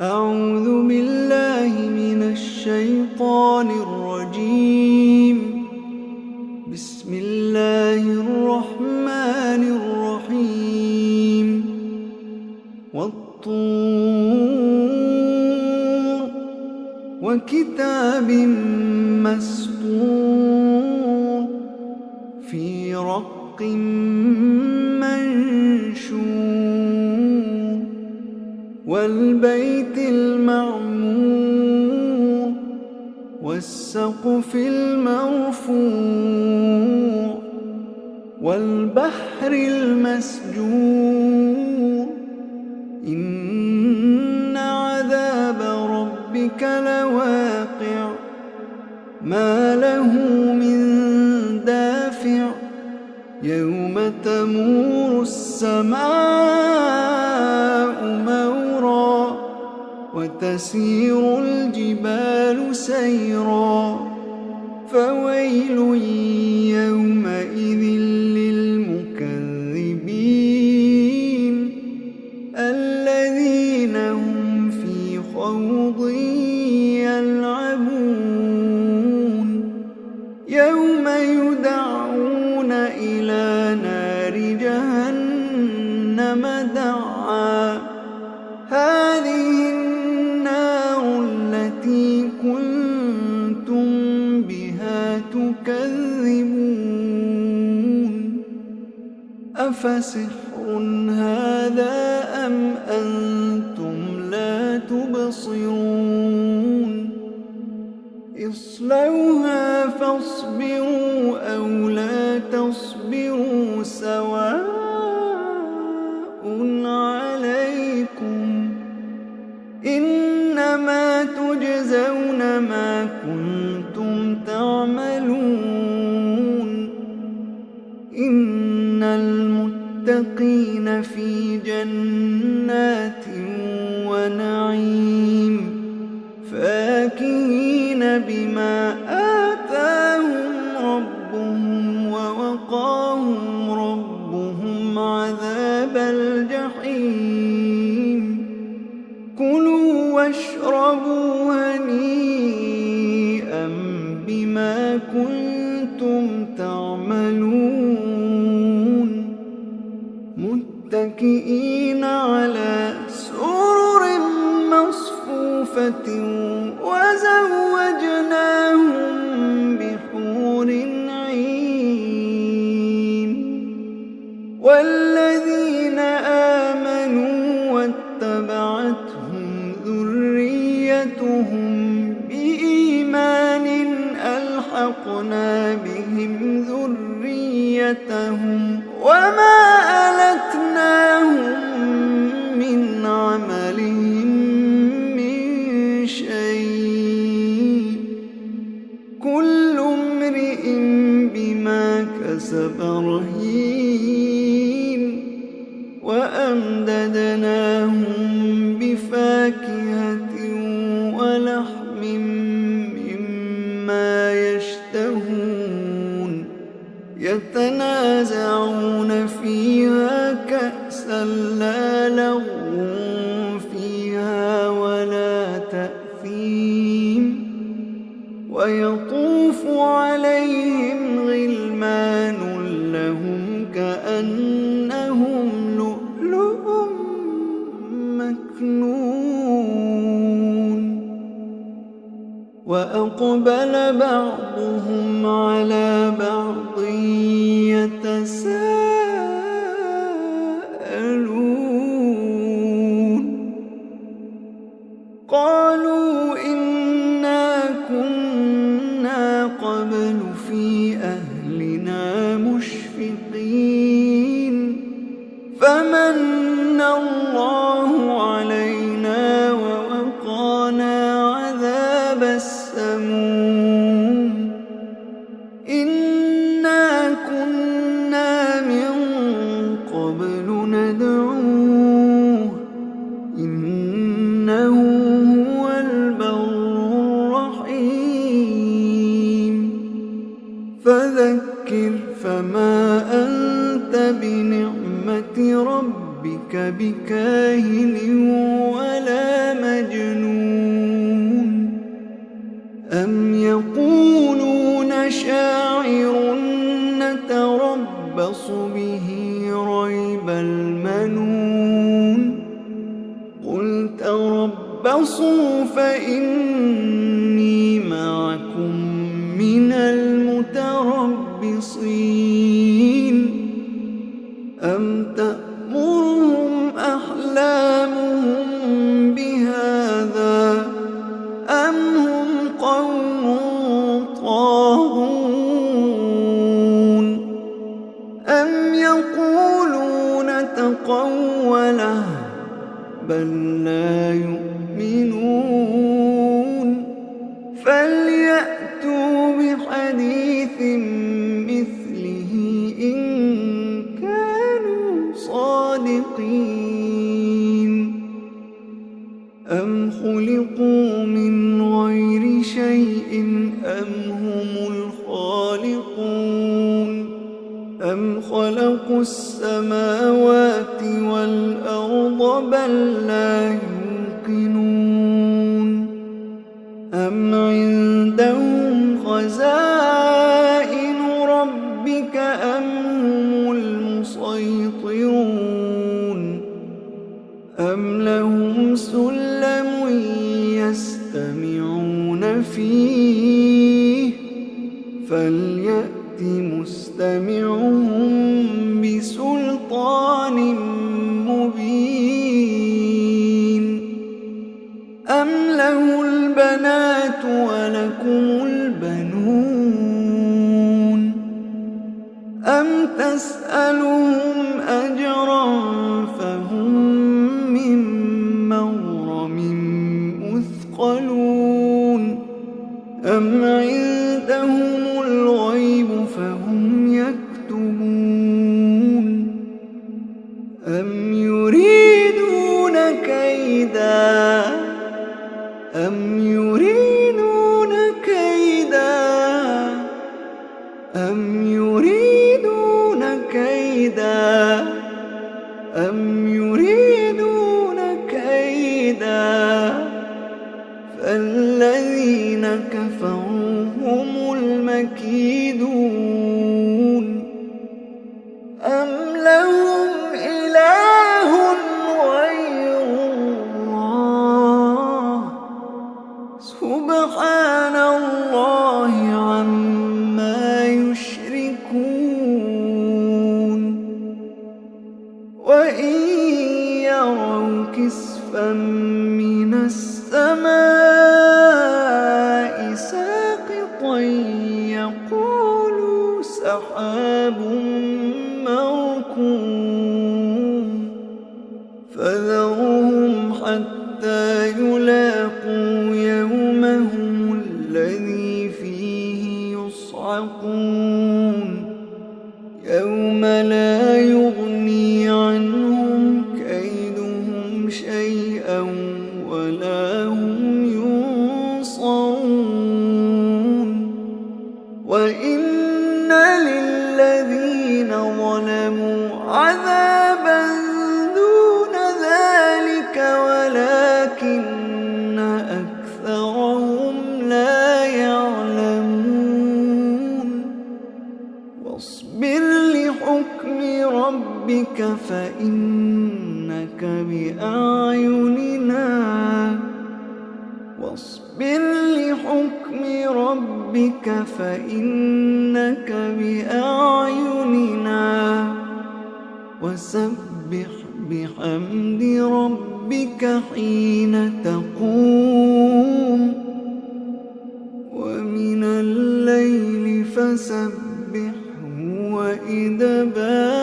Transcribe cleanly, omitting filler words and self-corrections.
أعوذ بالله من الشيطان الرجيم. بسم الله الرحمن الرحيم. والطور وكتاب مسطور في رق منشور والبيت المعمور والسقف المرفوع والبحر المسجور إن عذاب ربك لواقع ما له من دافع يوم تمور السماء مورا وتسير الجبال سيرا فويل يومئذ للمكذبين الذين هم في خوض يلعبون يوم يدعون إلى نار جهنم دعا هذه النار التي كنتم بها تكذبون أفسحر هذا أم أنتم لا تبصرون اصلوها فاصبروا أو لا تصبروا سواء عليكم إنما تجزون ما كنتم تعملون إن المتقين في جنات ونعيم فاكهين بما آتاهم ربهم ووقاهم ربهم عذاب الجحيم كلوا واشربوا هنيئا بما كنتم تعملون متكئين على سرر مصفوفة وزوجناهم بحور عين والذين آمنوا واتبعتهم ذريتهم بإيمان ألحقنا بهم ذريتهم وما ألتناهم من عملهم من شيء كل امرئ بما كسب رهين وأمددناهم بفاكهة ولحم مما يشتهون يتنازعون فيها كأسا لا لغو فيها ولا تأثيم ويطوف عليهم غلمان لهم كأنهم لؤلؤ مكنون وأقبل بعضهم على بعض يتساءلون قالوا إنا كنا قبل في أهلنا مشفقين فمن الله علينا ووقانا عذاب السموم إنا كنا من قبل ندعوه إنه هو البر الرحيم فذكر فما أنت بنعمة ربك بكاهن ولا مجنون تربصوا فإني معكم من المتربصين أم تأمرهم أحلامهم بهذا أم هم قوم طاغون أم يقولون تقوله بل لا يؤمنون فليأتوا بحديث مثله إن كانوا صادقين أم خلقوا من غير شيء أم هم الخالقون أم خلقوا السماوات والأرض بل لا يوقنون أم عندهم خزائن ربك أم هم المسيطرون أم لهم سلم يستمعون فيه فليأت مستمعهم بسلطان مبين أم له البنات ولكم البنون أم تسألهم أجرا فهم من مغرم مثقلون أم عندهم الغيب فهم يكتبون أم يريدون كيدا أم يريدون كيدا أم يريدون كيدا أم يريدون كيدا فالذين كفروا هم المكيدون أم لهم إله غير الله سبحان الله عما يشركون وإن يروا كسفا من السماء ساقطا يقولوا سحاب مركوم فذرهم حتى يلاقوا يومهم الذي فيه يصعقون يوم لا يغني عنهم كيدهم شيئا ولا هم ينصرون وإن للذين ظلموا عذابا دون ذلك ولكن أكثرهم لا يعلمون واصبر لحكم ربك فإنك بأعيننا واصبر لحكم ربك فإنك بأعيننا وسبح بحمد ربك حين تقوم ومن الليل فسبحه وإدبار